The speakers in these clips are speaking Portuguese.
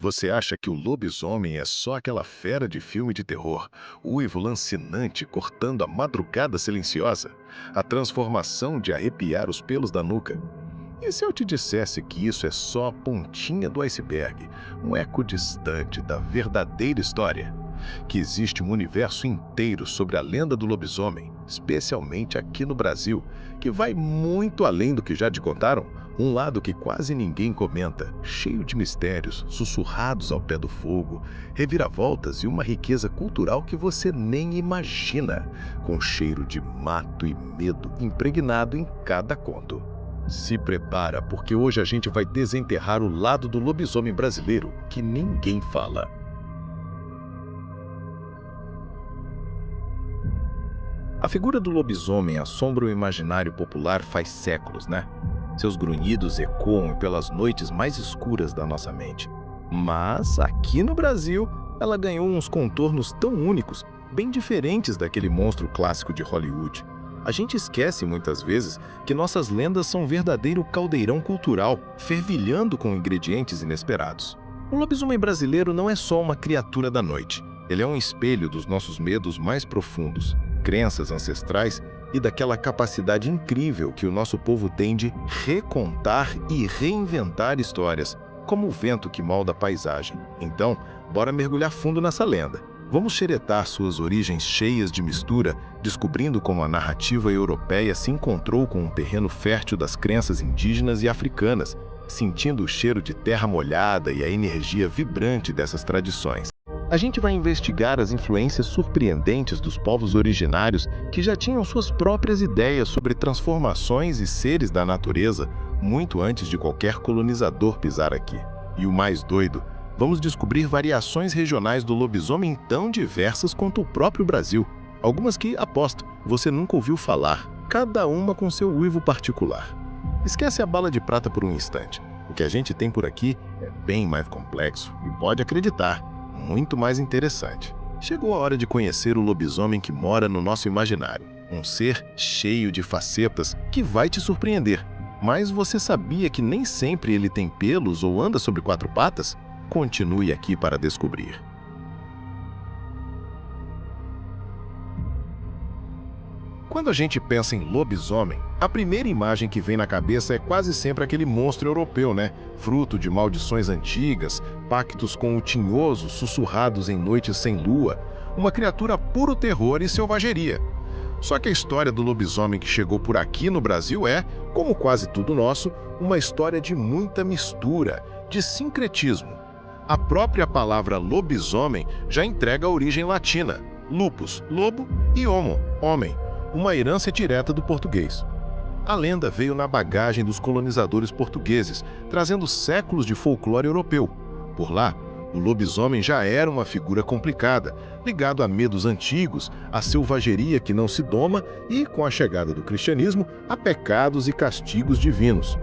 Você acha que o lobisomem é só aquela fera de filme de terror, uivo lancinante cortando a madrugada silenciosa, a transformação de arrepiar os pelos da nuca? E se eu te dissesse que isso é só a pontinha do iceberg, um eco distante da verdadeira história? Que existe um universo inteiro sobre a lenda do lobisomem, especialmente aqui no Brasil, que vai muito além do que já te contaram? Um lado que quase ninguém comenta, cheio de mistérios, sussurrados ao pé do fogo, reviravoltas e uma riqueza cultural que você nem imagina, com cheiro de mato e medo impregnado em cada conto. Se prepara, porque hoje a gente vai desenterrar o lado do lobisomem brasileiro que ninguém fala. A figura do lobisomem assombra o imaginário popular faz séculos, né? Seus grunhidos ecoam pelas noites mais escuras da nossa mente. Mas, aqui no Brasil, ela ganhou uns contornos tão únicos, bem diferentes daquele monstro clássico de Hollywood. A gente esquece muitas vezes que nossas lendas são um verdadeiro caldeirão cultural, fervilhando com ingredientes inesperados. O lobisomem brasileiro não é só uma criatura da noite. Ele é um espelho dos nossos medos mais profundos, crenças ancestrais e daquela capacidade incrível que o nosso povo tem de recontar e reinventar histórias, como o vento que molda a paisagem. Então, bora mergulhar fundo nessa lenda. Vamos xeretar suas origens cheias de mistura, descobrindo como a narrativa europeia se encontrou com um terreno fértil das crenças indígenas e africanas, sentindo o cheiro de terra molhada e a energia vibrante dessas tradições. A gente vai investigar as influências surpreendentes dos povos originários que já tinham suas próprias ideias sobre transformações e seres da natureza muito antes de qualquer colonizador pisar aqui. E o mais doido, vamos descobrir variações regionais do lobisomem tão diversas quanto o próprio Brasil. Algumas que, aposto, você nunca ouviu falar, cada uma com seu uivo particular. Esquece a bala de prata por um instante. O que a gente tem por aqui é bem mais complexo e, pode acreditar, muito mais interessante. Chegou a hora de conhecer o lobisomem que mora no nosso imaginário. Um ser cheio de facetas que vai te surpreender. Mas você sabia que nem sempre ele tem pelos ou anda sobre quatro patas? Continue aqui para descobrir. Quando a gente pensa em lobisomem, a primeira imagem que vem na cabeça é quase sempre aquele monstro europeu, né? Fruto de maldições antigas, pactos com o tinhoso sussurrados em noites sem lua, uma criatura puro terror e selvageria. Só que a história do lobisomem que chegou por aqui no Brasil é, como quase tudo nosso, uma história de muita mistura, de sincretismo. A própria palavra lobisomem já entrega a origem latina, lupus, lobo, e homo, homem, uma herança direta do português. A lenda veio na bagagem dos colonizadores portugueses, trazendo séculos de folclore europeu. Por lá, o lobisomem já era uma figura complicada, ligado a medos antigos, a selvageria que não se doma e, com a chegada do cristianismo, a pecados e castigos divinos.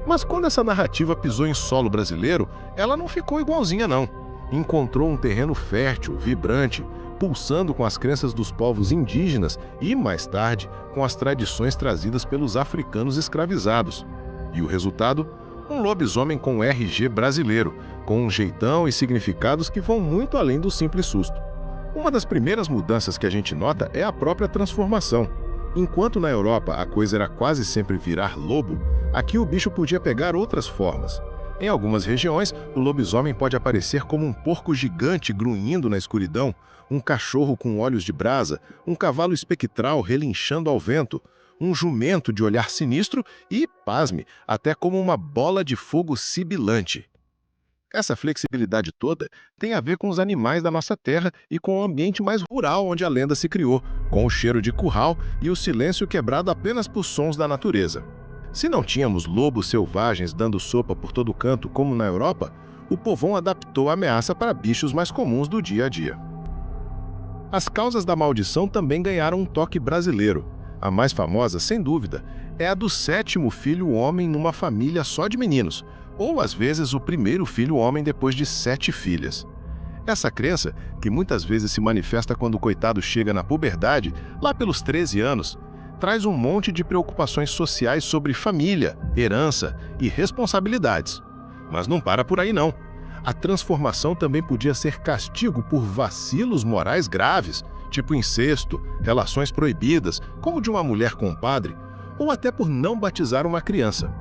Mas quando essa narrativa pisou em solo brasileiro, ela não ficou igualzinha não. Encontrou um terreno fértil, vibrante, pulsando com as crenças dos povos indígenas e, mais tarde, com as tradições trazidas pelos africanos escravizados. E o resultado? Um lobisomem com RG brasileiro, com um jeitão e significados que vão muito além do simples susto. Uma das primeiras mudanças que a gente nota é a própria transformação. Enquanto na Europa a coisa era quase sempre virar lobo, aqui o bicho podia pegar outras formas. Em algumas regiões, o lobisomem pode aparecer como um porco gigante grunhindo na escuridão, um cachorro com olhos de brasa, um cavalo espectral relinchando ao vento, um jumento de olhar sinistro e, pasme, até como uma bola de fogo sibilante. Essa flexibilidade toda tem a ver com os animais da nossa terra e com o ambiente mais rural onde a lenda se criou, com o cheiro de curral e o silêncio quebrado apenas por sons da natureza. Se não tínhamos lobos selvagens dando sopa por todo canto como na Europa, o povão adaptou a ameaça para bichos mais comuns do dia a dia. As causas da maldição também ganharam um toque brasileiro. A mais famosa, sem dúvida, é a do sétimo filho homem numa família só de meninos, ou às vezes o primeiro filho homem depois de 7 filhas. Essa crença, que muitas vezes se manifesta quando o coitado chega na puberdade, lá pelos 13 anos, traz um monte de preocupações sociais sobre família, herança e responsabilidades. Mas não para por aí não. A transformação também podia ser castigo por vacilos morais graves, tipo incesto, relações proibidas, como de uma mulher com um padre, ou até por não batizar uma criança.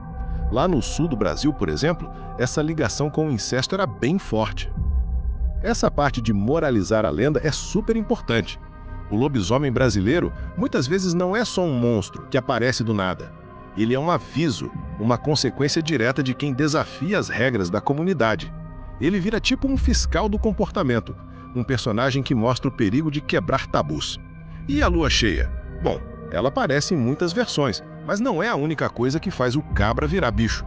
Lá no sul do Brasil, por exemplo, essa ligação com o incesto era bem forte. Essa parte de moralizar a lenda é super importante. O lobisomem brasileiro muitas vezes não é só um monstro que aparece do nada. Ele é um aviso, uma consequência direta de quem desafia as regras da comunidade. Ele vira tipo um fiscal do comportamento, um personagem que mostra o perigo de quebrar tabus. E a lua cheia? Bom, ela aparece em muitas versões, mas não é a única coisa que faz o cabra virar bicho.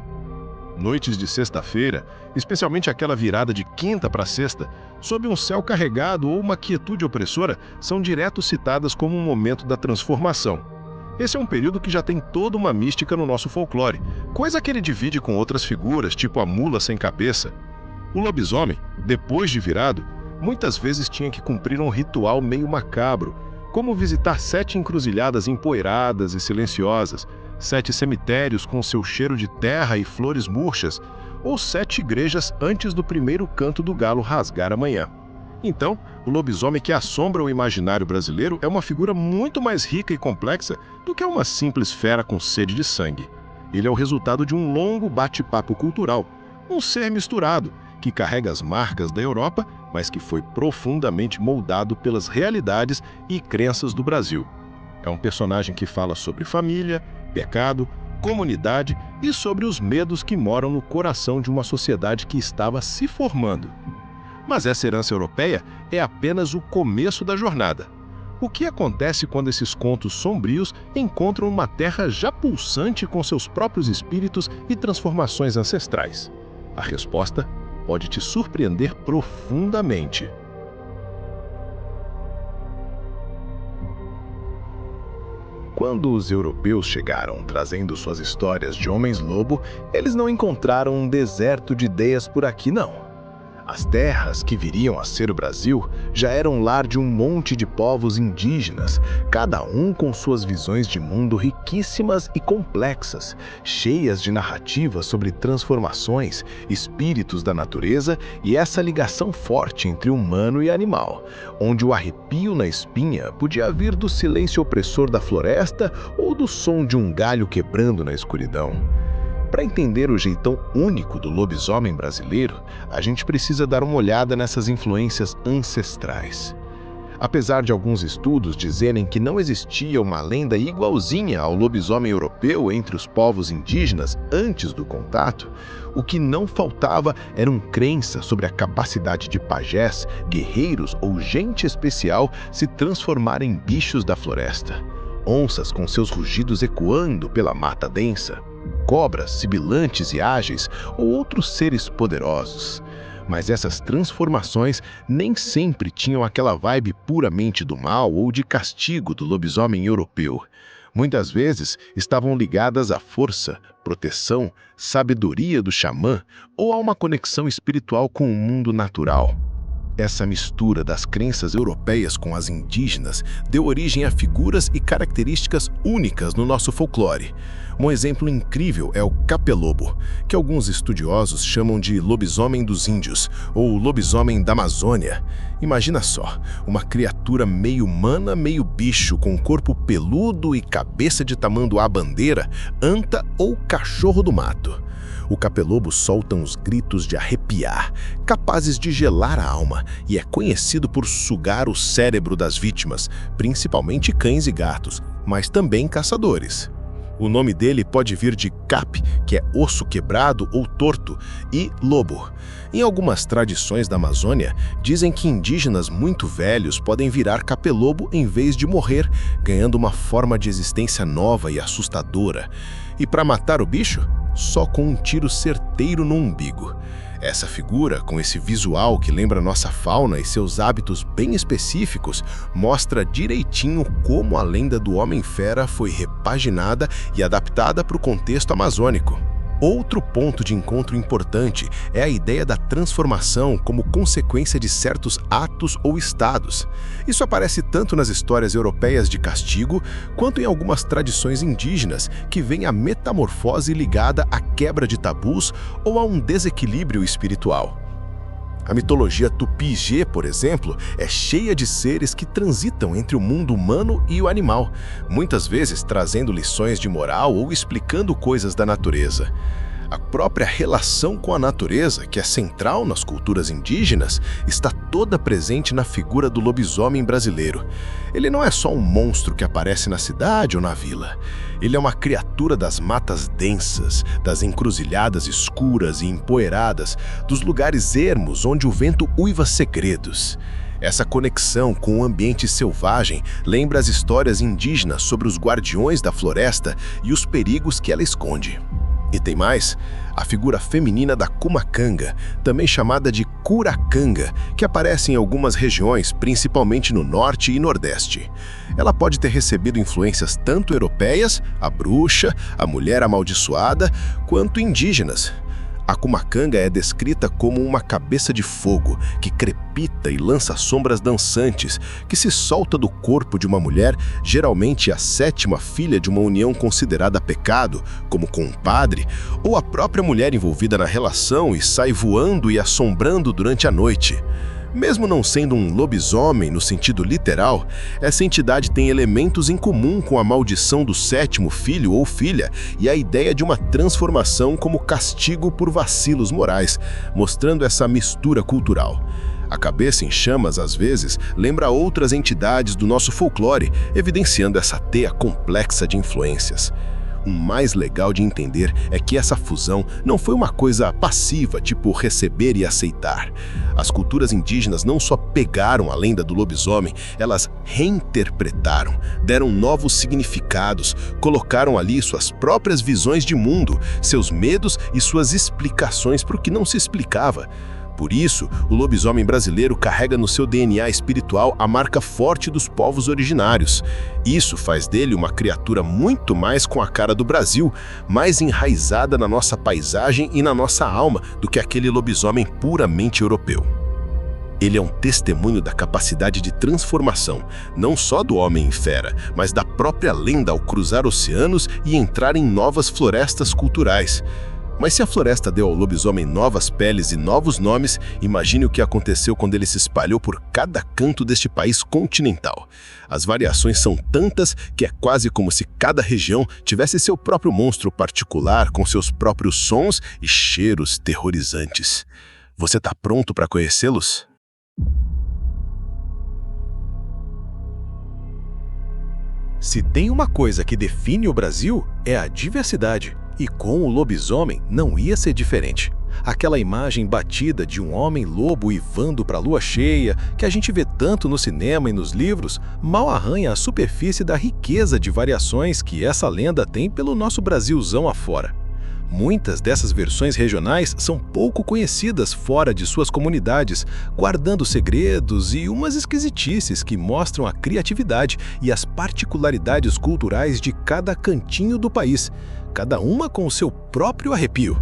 Noites de sexta-feira, especialmente aquela virada de quinta para sexta, sob um céu carregado ou uma quietude opressora, são direto citadas como um momento da transformação. Esse é um período que já tem toda uma mística no nosso folclore, coisa que ele divide com outras figuras, tipo a mula sem cabeça. O lobisomem, depois de virado, muitas vezes tinha que cumprir um ritual meio macabro, como visitar 7 encruzilhadas empoeiradas e silenciosas, 7 cemitérios com seu cheiro de terra e flores murchas, ou 7 igrejas antes do primeiro canto do galo rasgar a manhã. Então, o lobisomem que assombra o imaginário brasileiro é uma figura muito mais rica e complexa do que uma simples fera com sede de sangue. Ele é o resultado de um longo bate-papo cultural, um ser misturado, que carrega as marcas da Europa, mas que foi profundamente moldado pelas realidades e crenças do Brasil. É um personagem que fala sobre família, pecado, comunidade e sobre os medos que moram no coração de uma sociedade que estava se formando. Mas essa herança europeia é apenas o começo da jornada. O que acontece quando esses contos sombrios encontram uma terra já pulsante com seus próprios espíritos e transformações ancestrais? A resposta pode te surpreender profundamente. Quando os europeus chegaram trazendo suas histórias de homens-lobo, eles não encontraram um deserto de ideias por aqui, não. As terras que viriam a ser o Brasil já eram lar de um monte de povos indígenas, cada um com suas visões de mundo riquíssimas e complexas, cheias de narrativas sobre transformações, espíritos da natureza e essa ligação forte entre humano e animal, onde o arrepio na espinha podia vir do silêncio opressor da floresta ou do som de um galho quebrando na escuridão. Para entender o jeitão único do lobisomem brasileiro, a gente precisa dar uma olhada nessas influências ancestrais. Apesar de alguns estudos dizerem que não existia uma lenda igualzinha ao lobisomem europeu entre os povos indígenas antes do contato, o que não faltava eram crenças sobre a capacidade de pajés, guerreiros ou gente especial se transformar em bichos da floresta. Onças com seus rugidos ecoando pela mata densa, cobras sibilantes e ágeis ou outros seres poderosos. Mas essas transformações nem sempre tinham aquela vibe puramente do mal ou de castigo do lobisomem europeu. Muitas vezes estavam ligadas à força, proteção, sabedoria do xamã ou a uma conexão espiritual com o mundo natural. Essa mistura das crenças europeias com as indígenas deu origem a figuras e características únicas no nosso folclore. Um exemplo incrível é o capelobo, que alguns estudiosos chamam de lobisomem dos índios ou lobisomem da Amazônia. Imagina só, uma criatura meio humana, meio bicho, com corpo peludo e cabeça de tamanduá-bandeira, anta ou cachorro do mato. O capelobo solta uns gritos de arrepiar, capazes de gelar a alma, e é conhecido por sugar o cérebro das vítimas, principalmente cães e gatos, mas também caçadores. O nome dele pode vir de cap, que é osso quebrado ou torto, e lobo. Em algumas tradições da Amazônia, dizem que indígenas muito velhos podem virar capelobo em vez de morrer, ganhando uma forma de existência nova e assustadora. E para matar o bicho, só com um tiro certeiro no umbigo. Essa figura, com esse visual que lembra nossa fauna e seus hábitos bem específicos, mostra direitinho como a lenda do Homem-Fera foi repaginada e adaptada para o contexto amazônico. Outro ponto de encontro importante é a ideia da transformação como consequência de certos atos ou estados. Isso aparece tanto nas histórias europeias de castigo, quanto em algumas tradições indígenas, que veem a metamorfose ligada à quebra de tabus ou a um desequilíbrio espiritual. A mitologia tupigê, por exemplo, é cheia de seres que transitam entre o mundo humano e o animal, muitas vezes trazendo lições de moral ou explicando coisas da natureza. A própria relação com a natureza, que é central nas culturas indígenas, está toda presente na figura do lobisomem brasileiro. Ele não é só um monstro que aparece na cidade ou na vila. Ele é uma criatura das matas densas, das encruzilhadas escuras e empoeiradas, dos lugares ermos onde o vento uiva segredos. Essa conexão com o ambiente selvagem lembra as histórias indígenas sobre os guardiões da floresta e os perigos que ela esconde. E tem mais, a figura feminina da Cumacanga, também chamada de Curacanga, que aparece em algumas regiões, principalmente no norte e nordeste. Ela pode ter recebido influências tanto europeias, a bruxa, a mulher amaldiçoada, quanto indígenas. A Cumacanga é descrita como uma cabeça de fogo que crepita e lança sombras dançantes, que se solta do corpo de uma mulher, geralmente a sétima filha de uma união considerada pecado, como com um padre, ou a própria mulher envolvida na relação e sai voando e assombrando durante a noite. Mesmo não sendo um lobisomem no sentido literal, essa entidade tem elementos em comum com a maldição do sétimo filho ou filha e a ideia de uma transformação como castigo por vacilos morais, mostrando essa mistura cultural. A cabeça em chamas, às vezes, lembra outras entidades do nosso folclore, evidenciando essa teia complexa de influências. O mais legal de entender é que essa fusão não foi uma coisa passiva, tipo receber e aceitar. As culturas indígenas não só pegaram a lenda do lobisomem, elas reinterpretaram, deram novos significados, colocaram ali suas próprias visões de mundo, seus medos e suas explicações para o que não se explicava. Por isso, o lobisomem brasileiro carrega no seu DNA espiritual a marca forte dos povos originários. Isso faz dele uma criatura muito mais com a cara do Brasil, mais enraizada na nossa paisagem e na nossa alma do que aquele lobisomem puramente europeu. Ele é um testemunho da capacidade de transformação, não só do homem em fera, mas da própria lenda ao cruzar oceanos e entrar em novas florestas culturais. Mas se a floresta deu ao lobisomem novas peles e novos nomes, imagine o que aconteceu quando ele se espalhou por cada canto deste país continental. As variações são tantas que é quase como se cada região tivesse seu próprio monstro particular com seus próprios sons e cheiros terrorizantes. Você está pronto para conhecê-los? Se tem uma coisa que define o Brasil, é a diversidade. E com o lobisomem não ia ser diferente. Aquela imagem batida de um homem-lobo uivando para a lua cheia, que a gente vê tanto no cinema e nos livros, mal arranha a superfície da riqueza de variações que essa lenda tem pelo nosso Brasilzão afora. Muitas dessas versões regionais são pouco conhecidas fora de suas comunidades, guardando segredos e umas esquisitices que mostram a criatividade e as particularidades culturais de cada cantinho do país, cada uma com o seu próprio arrepio.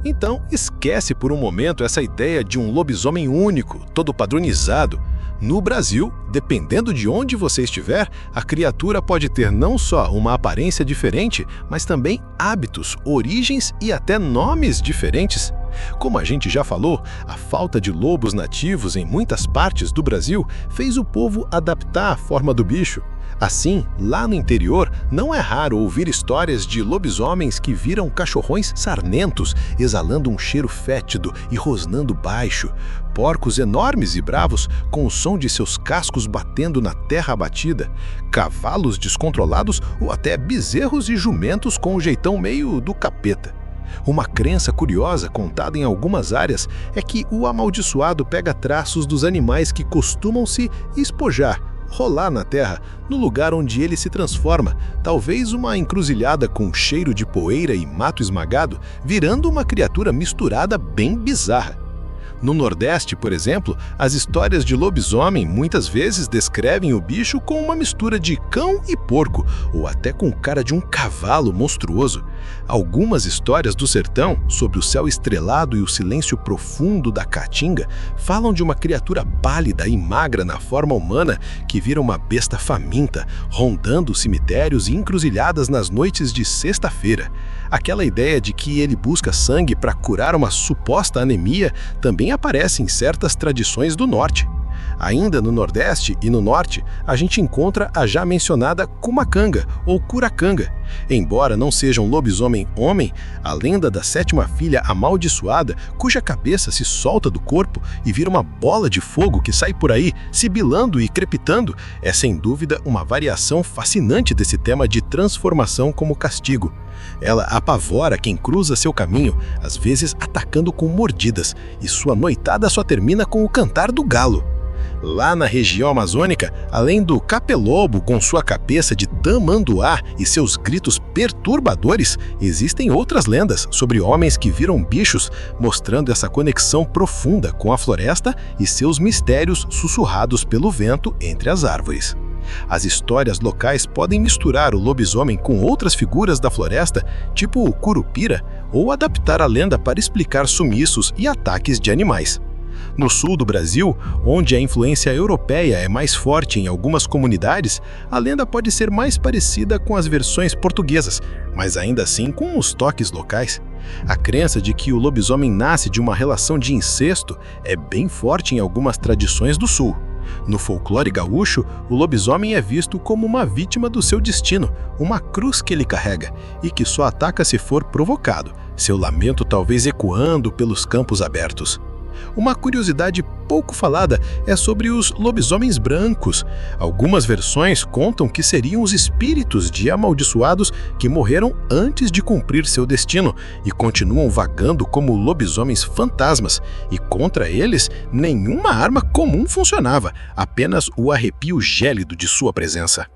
Então, esquece por um momento essa ideia de um lobisomem único, todo padronizado. No Brasil, dependendo de onde você estiver, a criatura pode ter não só uma aparência diferente, mas também hábitos, origens e até nomes diferentes. Como a gente já falou, a falta de lobos nativos em muitas partes do Brasil fez o povo adaptar a forma do bicho. Assim, lá no interior, não é raro ouvir histórias de lobisomens que viram cachorrões sarnentos, exalando um cheiro fétido e rosnando baixo, porcos enormes e bravos com o som de seus cascos batendo na terra abatida, cavalos descontrolados ou até bezerros e jumentos com um jeitão meio do capeta. Uma crença curiosa contada em algumas áreas é que o amaldiçoado pega traços dos animais que costumam se espojar, rolar na terra, no lugar onde ele se transforma, talvez uma encruzilhada com cheiro de poeira e mato esmagado, virando uma criatura misturada bem bizarra. No Nordeste, por exemplo, as histórias de lobisomem muitas vezes descrevem o bicho com uma mistura de cão e porco, ou até com cara de um cavalo monstruoso. Algumas histórias do sertão, sobre o céu estrelado e o silêncio profundo da caatinga, falam de uma criatura pálida e magra na forma humana que vira uma besta faminta, rondando cemitérios e encruzilhadas nas noites de sexta-feira. Aquela ideia de que ele busca sangue para curar uma suposta anemia também aparece em certas tradições do norte. Ainda no Nordeste e no Norte, a gente encontra a já mencionada Cumacanga ou Curacanga. Embora não seja um lobisomem-homem, a lenda da sétima filha amaldiçoada, cuja cabeça se solta do corpo e vira uma bola de fogo que sai por aí, sibilando e crepitando, é sem dúvida uma variação fascinante desse tema de transformação como castigo. Ela apavora quem cruza seu caminho, às vezes atacando com mordidas, e sua noitada só termina com o cantar do galo. Lá na região amazônica, além do capelobo com sua cabeça de tamanduá e seus gritos perturbadores, existem outras lendas sobre homens que viram bichos, mostrando essa conexão profunda com a floresta e seus mistérios sussurrados pelo vento entre as árvores. As histórias locais podem misturar o lobisomem com outras figuras da floresta, tipo o curupira, ou adaptar a lenda para explicar sumiços e ataques de animais. No sul do Brasil, onde a influência europeia é mais forte em algumas comunidades, a lenda pode ser mais parecida com as versões portuguesas, mas ainda assim com os toques locais. A crença de que o lobisomem nasce de uma relação de incesto é bem forte em algumas tradições do sul. No folclore gaúcho, o lobisomem é visto como uma vítima do seu destino, uma cruz que ele carrega, e que só ataca se for provocado, seu lamento talvez ecoando pelos campos abertos. Uma curiosidade pouco falada é sobre os lobisomens brancos. Algumas versões contam que seriam os espíritos de amaldiçoados que morreram antes de cumprir seu destino e continuam vagando como lobisomens fantasmas, e contra eles nenhuma arma comum funcionava, apenas o arrepio gélido de sua presença.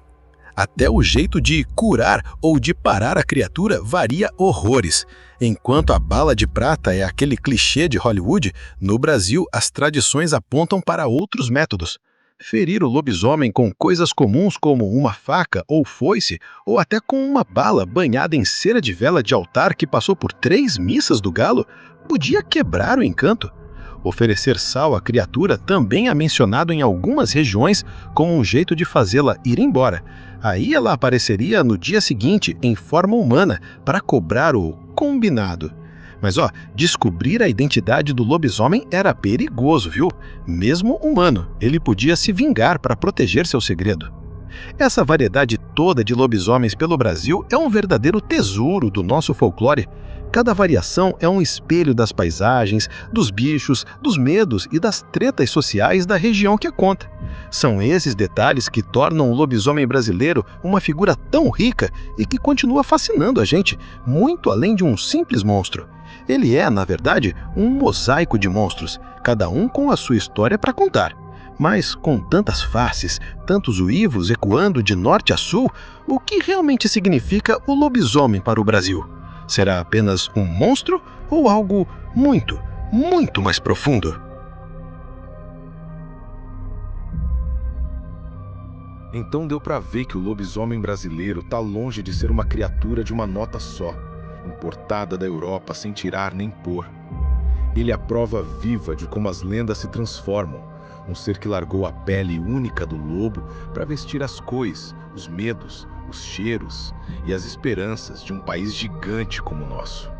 Até o jeito de curar ou de parar a criatura varia horrores. Enquanto a bala de prata é aquele clichê de Hollywood, no Brasil as tradições apontam para outros métodos. Ferir o lobisomem com coisas comuns como uma faca ou foice, ou até com uma bala banhada em cera de vela de altar que passou por 3 missas do galo, podia quebrar o encanto. Oferecer sal à criatura também é mencionado em algumas regiões como um jeito de fazê-la ir embora. Aí ela apareceria no dia seguinte em forma humana para cobrar o combinado. Mas descobrir a identidade do lobisomem era perigoso, viu? Mesmo humano, ele podia se vingar para proteger seu segredo. Essa variedade toda de lobisomens pelo Brasil é um verdadeiro tesouro do nosso folclore. Cada variação é um espelho das paisagens, dos bichos, dos medos e das tretas sociais da região que a conta. São esses detalhes que tornam o lobisomem brasileiro uma figura tão rica e que continua fascinando a gente, muito além de um simples monstro. Ele é, na verdade, um mosaico de monstros, cada um com a sua história para contar. Mas com tantas faces, tantos uivos ecoando de norte a sul, o que realmente significa o lobisomem para o Brasil? Será apenas um monstro ou algo muito, muito mais profundo? Então deu pra ver que o lobisomem brasileiro tá longe de ser uma criatura de uma nota só, importada da Europa sem tirar nem pôr. Ele é a prova viva de como as lendas se transformam, um ser que largou a pele única do lobo para vestir as cores, os medos, os cheiros e as esperanças de um país gigante como o nosso.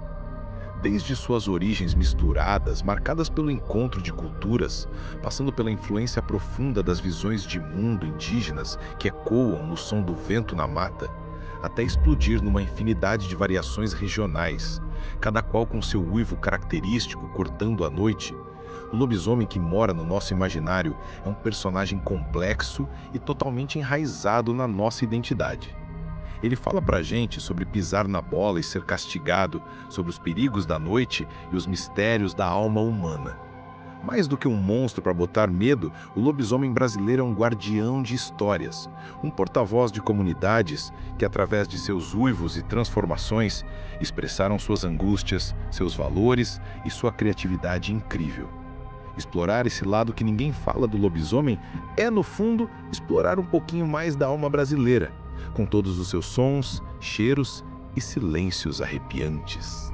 Desde suas origens misturadas, marcadas pelo encontro de culturas, passando pela influência profunda das visões de mundo indígenas que ecoam no som do vento na mata, até explodir numa infinidade de variações regionais, cada qual com seu uivo característico cortando a noite, o lobisomem que mora no nosso imaginário é um personagem complexo e totalmente enraizado na nossa identidade. Ele fala pra gente sobre pisar na bola e ser castigado, sobre os perigos da noite e os mistérios da alma humana. Mais do que um monstro para botar medo, o lobisomem brasileiro é um guardião de histórias, um porta-voz de comunidades que, através de seus uivos e transformações, expressaram suas angústias, seus valores e sua criatividade incrível. Explorar esse lado que ninguém fala do lobisomem é, no fundo, explorar um pouquinho mais da alma brasileira, com todos os seus sons, cheiros e silêncios arrepiantes.